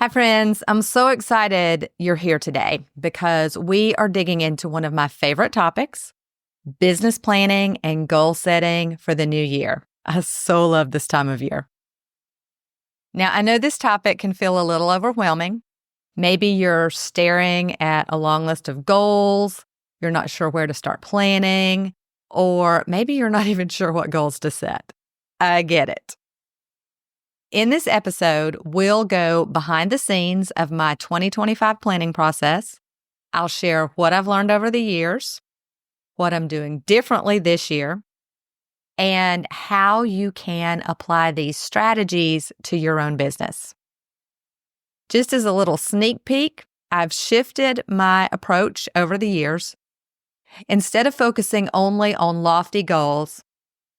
Hi, friends. I'm so excited you're here today because we are digging into one of my favorite topics, business planning and goal setting for the new year. I so love this time of year. Now, I know this topic can feel a little overwhelming. Maybe you're staring at a long list of goals, you're not sure where to start planning, or maybe you're not even sure what goals to set. I get it. In this episode, we'll go behind the scenes of my 2025 planning process. I'll share what I've learned over the years, what I'm doing differently this year, and how you can apply these strategies to your own business. Just as a little sneak peek, I've shifted my approach over the years. Instead of focusing only on lofty goals,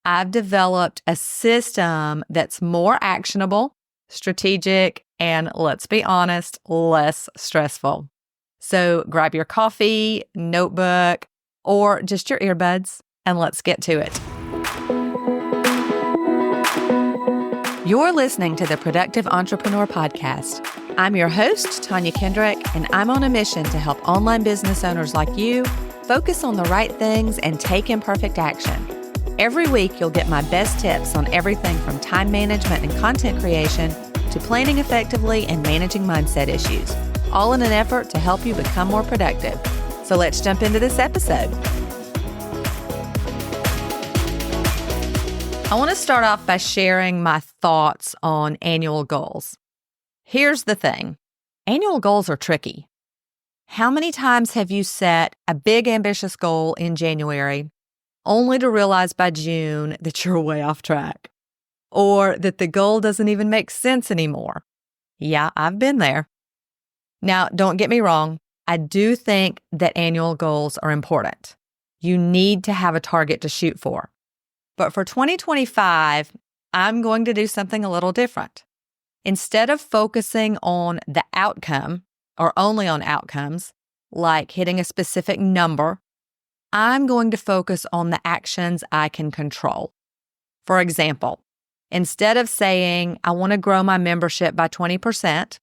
I've developed a system that's more actionable, strategic, and let's be honest, less stressful. So grab your coffee, notebook, or just your earbuds, and let's get to it. You're listening to the Productive Entrepreneur Podcast. I'm your host, Tanya Kendrick, and I'm on a mission to help online business owners like you focus on the right things and take imperfect action. Every week, you'll get my best tips on everything from time management and content creation to planning effectively and managing mindset issues, all in an effort to help you become more productive. So let's jump into this episode. I want to start off by sharing my thoughts on annual goals. Here's the thing. Annual goals are tricky. How many times have you set a big ambitious goal in January only to realize by June that you're way off track, or that the goal doesn't even make sense anymore? Yeah, I've been there. Now, don't get me wrong. I do think that annual goals are important. You need to have a target to shoot for. But for 2025, I'm going to do something a little different. Instead of focusing on the outcome or only on outcomes, like hitting a specific number, I'm going to focus on the actions I can control. For example, instead of saying, I want to grow my membership by 20%,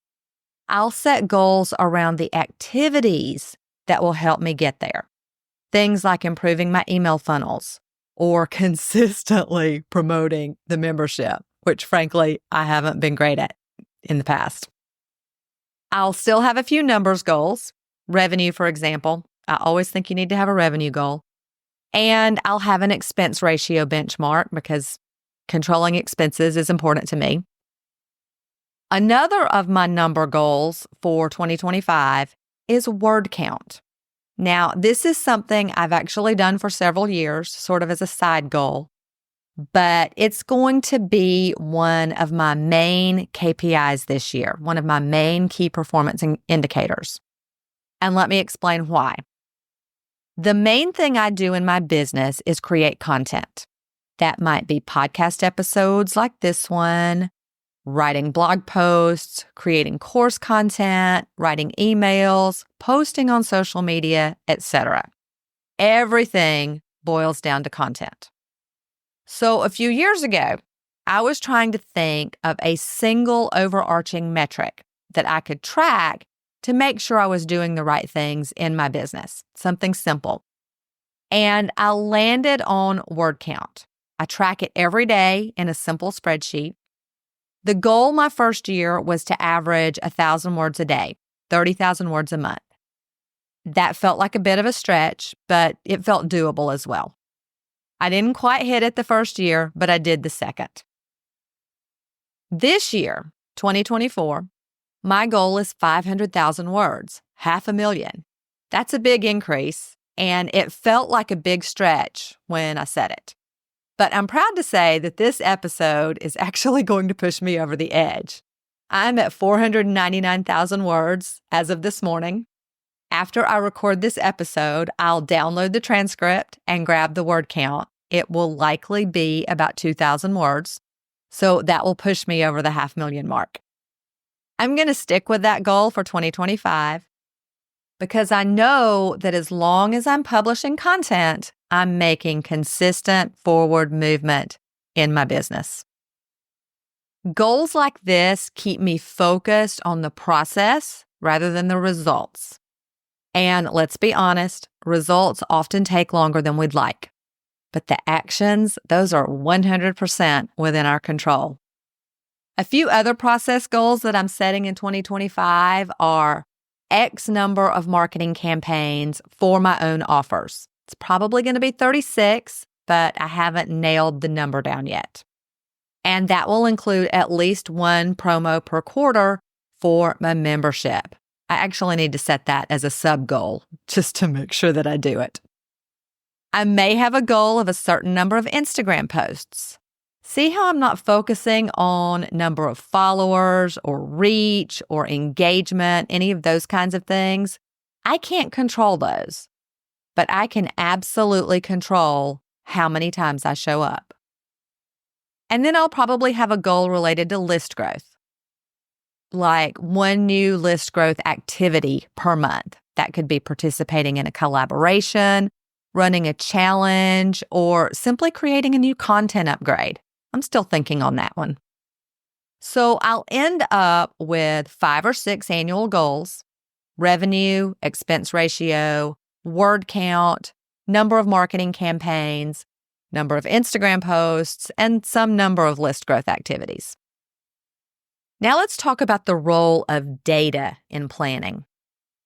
I'll set goals around the activities that will help me get there. Things like improving my email funnels or consistently promoting the membership, which frankly, I haven't been great at in the past. I'll still have a few numbers goals, revenue, for example. I always think you need to have a revenue goal. And I'll have an expense ratio benchmark because controlling expenses is important to me. Another of my number goals for 2025 is word count. Now, this is something I've actually done for several years, sort of as a side goal, but it's going to be one of my main KPIs this year, one of my main key performance indicators. And let me explain why. The main thing I do in my business is create content. That might be podcast episodes like this one, writing blog posts, creating course content, writing emails, posting on social media, etc. Everything boils down to content. So a few years ago, I was trying to think of a single overarching metric that I could track to make sure I was doing the right things in my business, something simple. And I landed on word count. I track it every day in a simple spreadsheet. The goal my first year was to average 1,000 words a day, 30,000 words a month. That felt like a bit of a stretch, but it felt doable as well. I didn't quite hit it the first year, but I did the second. This year, 2024, my goal is 500,000 words, 500,000. That's a big increase, and it felt like a big stretch when I said it. But I'm proud to say that this episode is actually going to push me over the edge. I'm at 499,000 words as of this morning. After I record this episode, I'll download the transcript and grab the word count. It will likely be about 2,000 words, so that will push me over the 500,000 mark. I'm going to stick with that goal for 2025 because I know that as long as I'm publishing content, I'm making consistent forward movement in my business. Goals like this keep me focused on the process rather than the results. And let's be honest, results often take longer than we'd like. But the actions, those are 100% within our control. A few other process goals that I'm setting in 2025 are X number of marketing campaigns for my own offers. It's probably going to be 36, but I haven't nailed the number down yet. And that will include at least one promo per quarter for my membership. I actually need to set that as a sub goal just to make sure that I do it. I may have a goal of a certain number of Instagram posts. See how I'm not focusing on number of followers or reach or engagement, any of those kinds of things? I can't control those, but I can absolutely control how many times I show up. And then I'll probably have a goal related to list growth, like one new list growth activity per month. That could be participating in a collaboration, running a challenge, or simply creating a new content upgrade. I'm still thinking on that one. So I'll end up with 5 or 6 annual goals: revenue, expense ratio, word count, number of marketing campaigns, number of Instagram posts, and some number of list growth activities. Now let's talk about the role of data in planning.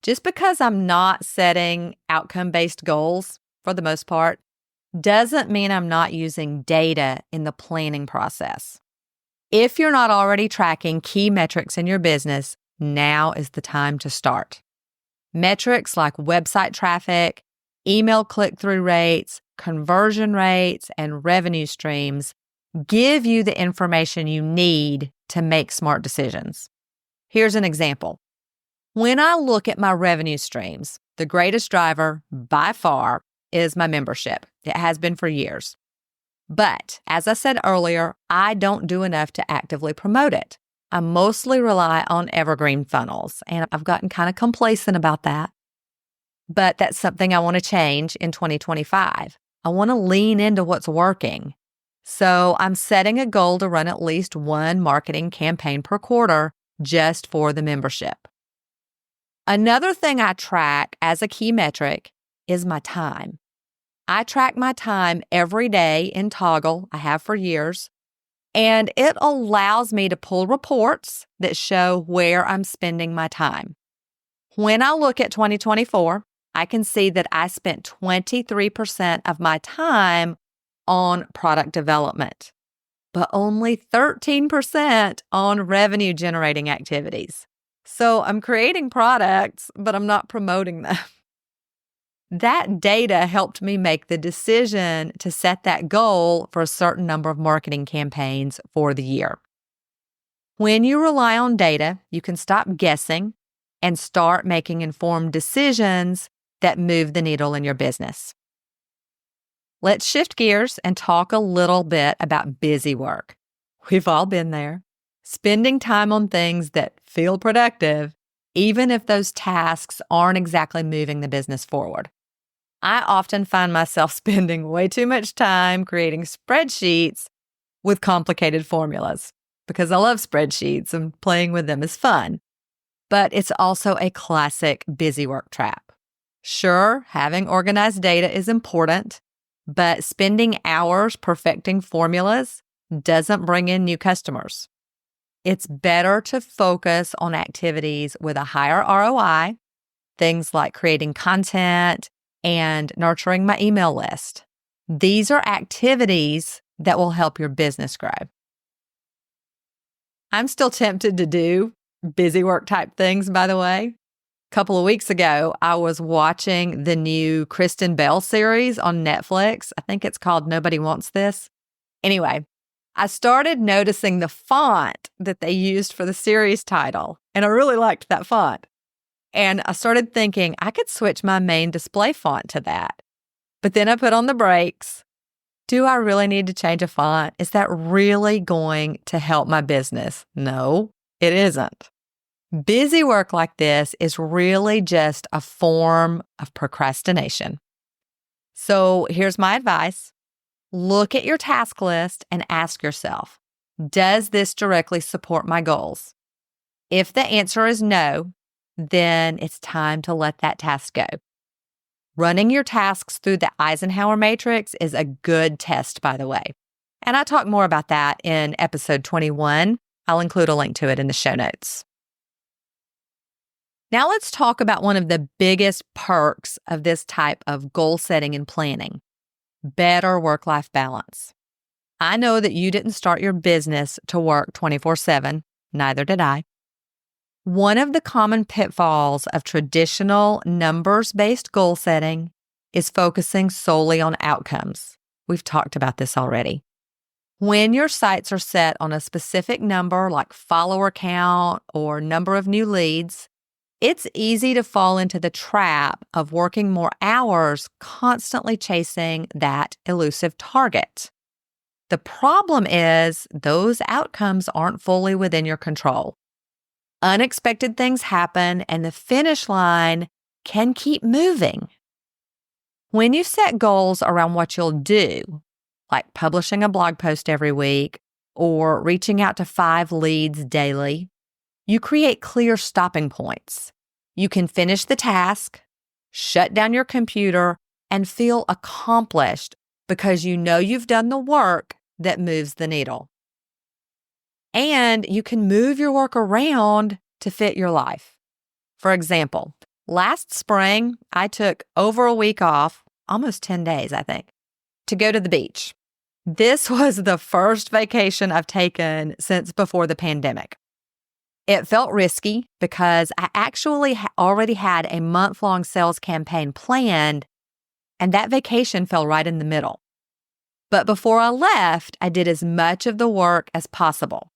Just because I'm not setting outcome-based goals, for the most part, doesn't mean I'm not using data in the planning process. If you're not already tracking key metrics in your business, now is the time to start. Metrics like website traffic, email click-through rates, conversion rates, and revenue streams give you the information you need to make smart decisions. Here's an example. When I look at my revenue streams, the greatest driver by far is my membership. It has been for years. But as I said earlier, I don't do enough to actively promote it. I mostly rely on evergreen funnels, and I've gotten kind of complacent about that. But that's something I want to change in 2025. I want to lean into what's working. So I'm setting a goal to run at least one marketing campaign per quarter just for the membership. Another thing I track as a key metric is my time. I track my time every day in Toggle. I have for years. And it allows me to pull reports that show where I'm spending my time. When I look at 2024, I can see that I spent 23% of my time on product development, but only 13% on revenue generating activities. So I'm creating products, but I'm not promoting them. That data helped me make the decision to set that goal for a certain number of marketing campaigns for the year. When you rely on data, you can stop guessing and start making informed decisions that move the needle in your business. Let's shift gears and talk a little bit about busy work. We've all been there. Spending time on things that feel productive, even if those tasks aren't exactly moving the business forward. I often find myself spending way too much time creating spreadsheets with complicated formulas because I love spreadsheets and playing with them is fun. But it's also a classic busy work trap. Sure, having organized data is important, but spending hours perfecting formulas doesn't bring in new customers. It's better to focus on activities with a higher ROI, things like creating content and nurturing my email list. These are activities that will help your business grow. I'm still tempted to do busy work type things, by the way. A couple of weeks ago, I was watching the new Kristen Bell series on Netflix. I think it's called Nobody Wants This. Anyway, I started noticing the font that they used for the series title, and I really liked that font. And I started thinking I could switch my main display font to that. But then I put on the brakes. Do I really need to change a font? Is that really going to help my business? No, it isn't. Busy work like this is really just a form of procrastination. So here's my advice. Look at your task list and ask yourself, Does this directly support my goals? If the answer is no, then it's time to let that task go. Running your tasks through the Eisenhower matrix is a good test, by the way. And I talk more about that in episode 21. I'll include a link to it in the show notes. Now let's talk about one of the biggest perks of this type of goal setting and planning: better work-life balance. I know that you didn't start your business to work 24/7. Neither did I. One of the common pitfalls of traditional numbers-based goal setting is focusing solely on outcomes. We've talked about this already. When your sights are set on a specific number like follower count or number of new leads, it's easy to fall into the trap of working more hours, constantly chasing that elusive target. The problem is those outcomes aren't fully within your control. Unexpected things happen, and the finish line can keep moving. When you set goals around what you'll do, like publishing a blog post every week or reaching out to 5 leads daily, you create clear stopping points. You can finish the task, shut down your computer, and feel accomplished because you know you've done the work that moves the needle. And you can move your work around to fit your life. For example, last spring, I took over a week off, almost 10 days, I think, to go to the beach. This was the first vacation I've taken since before the pandemic. It felt risky because I actually already had a month-long sales campaign planned, and that vacation fell right in the middle. But before I left, I did as much of the work as possible.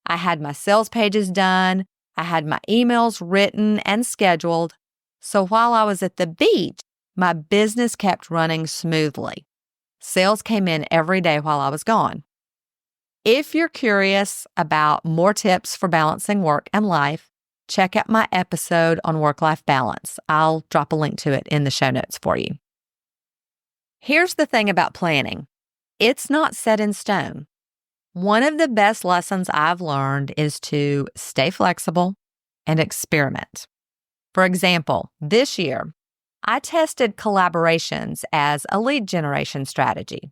I had my sales pages done, I had my emails written and scheduled, so while I was at the beach, my business kept running smoothly. Sales came in every day while I was gone. If you're curious about more tips for balancing work and life, check out my episode on work-life balance. I'll drop a link to it in the show notes for you. Here's the thing about planning. It's not set in stone. One of the best lessons I've learned is to stay flexible and experiment. For example, this year, I tested collaborations as a lead generation strategy.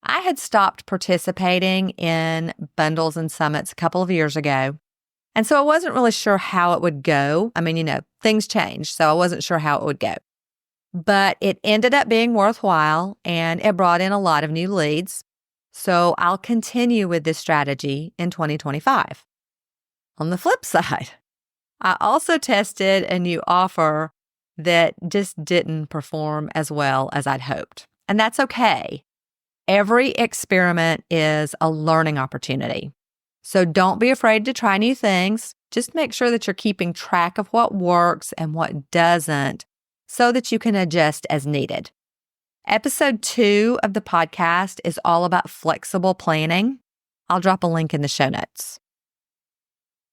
I had stopped participating in bundles and summits a couple of years ago, and so I wasn't really sure how it would go. I mean, things change, so I wasn't sure how it would go. But it ended up being worthwhile, and it brought in a lot of new leads. So I'll continue with this strategy in 2025. On the flip side, I also tested a new offer that just didn't perform as well as I'd hoped. And that's okay. Every experiment is a learning opportunity. So don't be afraid to try new things. Just make sure that you're keeping track of what works and what doesn't so that you can adjust as needed. Episode 2 of the podcast is all about flexible planning. I'll drop a link in the show notes.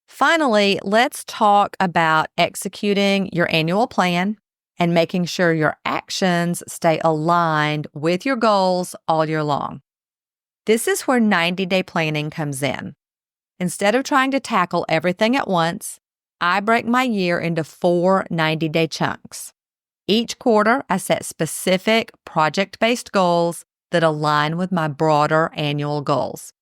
Finally, let's talk about executing your annual plan and making sure your actions stay aligned with your goals all year long. This is where 90-day planning comes in. Instead of trying to tackle everything at once, I break my year into 4 90-day chunks. Each quarter, I set specific project-based goals that align with my broader annual goals.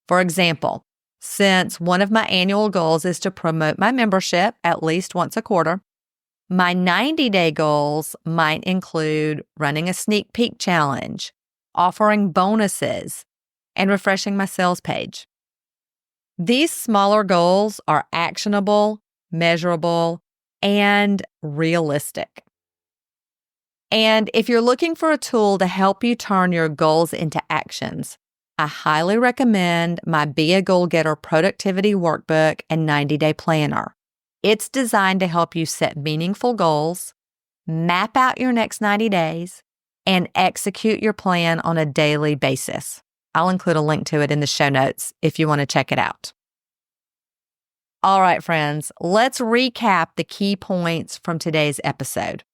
For example, since one of my annual goals is to promote my membership at least once a quarter, my 90-day goals might include running a sneak peek challenge, offering bonuses, and refreshing my sales page. These smaller goals are actionable, measurable, and realistic. And if you're looking for a tool to help you turn your goals into actions, I highly recommend my Be a Goal Getter Productivity Workbook and 90-Day Planner. It's designed to help you set meaningful goals, map out your next 90 days, and execute your plan on a daily basis. I'll include a link to it in the show notes if you want to check it out. All right, friends, let's recap the key points from today's episode.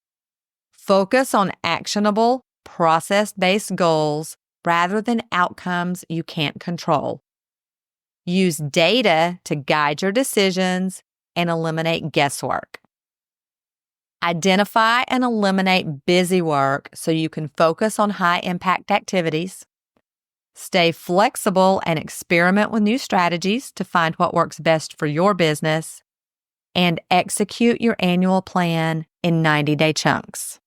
Focus on actionable, process-based goals rather than outcomes you can't control. Use data to guide your decisions and eliminate guesswork. Identify and eliminate busy work so you can focus on high-impact activities. Stay flexible and experiment with new strategies to find what works best for your business. And execute your annual plan in 90-day chunks.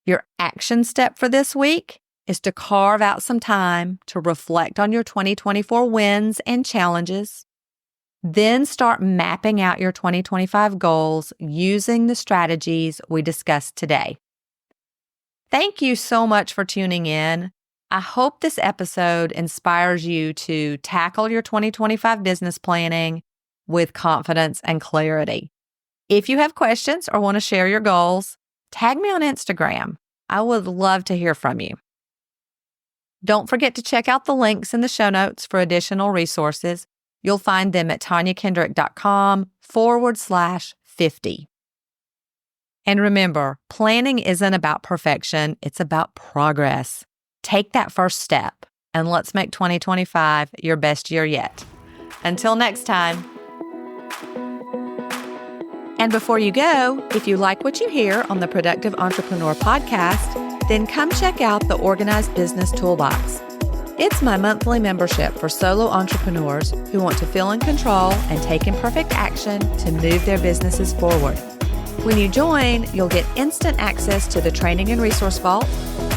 Your action step for this week is to carve out some time to reflect on your 2024 wins and challenges. Then start mapping out your 2025 goals using the strategies we discussed today. Thank you so much for tuning in. I hope this episode inspires you to tackle your 2025 business planning with confidence and clarity. If you have questions or want to share your goals, tag me on Instagram. I would love to hear from you. Don't forget to check out the links in the show notes for additional resources. You'll find them at tanyakendrick.com/50. And remember, planning isn't about perfection, it's about progress. Take that first step, and let's make 2025 your best year yet. Until next time. And before you go, if you like what you hear on the Productive Entrepreneur podcast, then come check out the Organized Business Toolbox. It's my monthly membership for solo entrepreneurs who want to feel in control and take imperfect action to move their businesses forward. When you join, you'll get instant access to the Training and Resource Vault,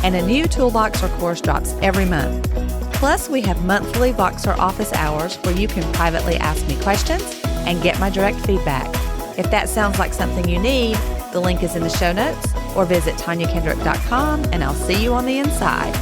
and a new toolbox or course drops every month. Plus, we have monthly Voxer office hours where you can privately ask me questions and get my direct feedback. If that sounds like something you need, the link is in the show notes, or visit tanyakendrick.com, and I'll see you on the inside.